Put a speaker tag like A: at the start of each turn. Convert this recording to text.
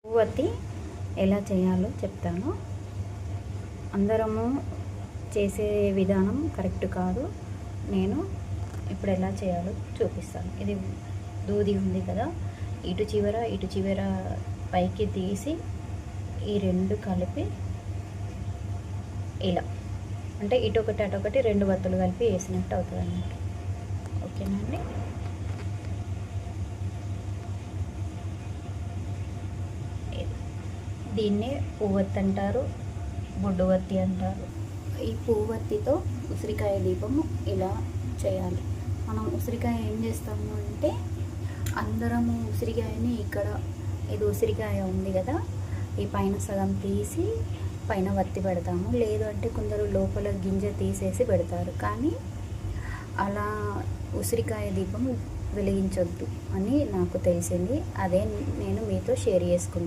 A: పువ్వొత్తి ఎలా చేయాలో చెప్తాను. అందరము చేసే విధానం కరెక్ట్ కాదు. నేను ఇప్పుడు ఎలా చేయాలో చూపిస్తాను. ఇది దూది ఉంది కదా, ఇటు చివర పైకి తీసి ఈ రెండు కలిపి ఇలా, అంటే ఇటొకటి అటొకటి రెండు వత్తులు కలిపి వేసినట్టు అవుతుంది అన్నమాట. ఓకేనండి. దీన్నే పువ్వొత్తి అంటారు, బొడ్డువత్తి అంటారు. ఈ పువ్వొత్తితో ఉసిరికాయ దీపము ఇలా చేయాలి. మనం ఉసిరికాయ ఏం చేస్తాము అంటే, అందరము ఉసిరికాయని ఇక్కడ, ఇది ఉసిరికాయ ఉంది కదా, ఈ పైన సగం తీసి పైన వత్తి పెడతాము. లేదు అంటే కొందరు లోపల గింజ తీసేసి పెడతారు. కానీ అలా ఉసిరికాయ దీపం వెలిగించొద్దు అని నాకు తెలిసింది. అదే నేను మీతో షేర్ చేసుకుంటాను.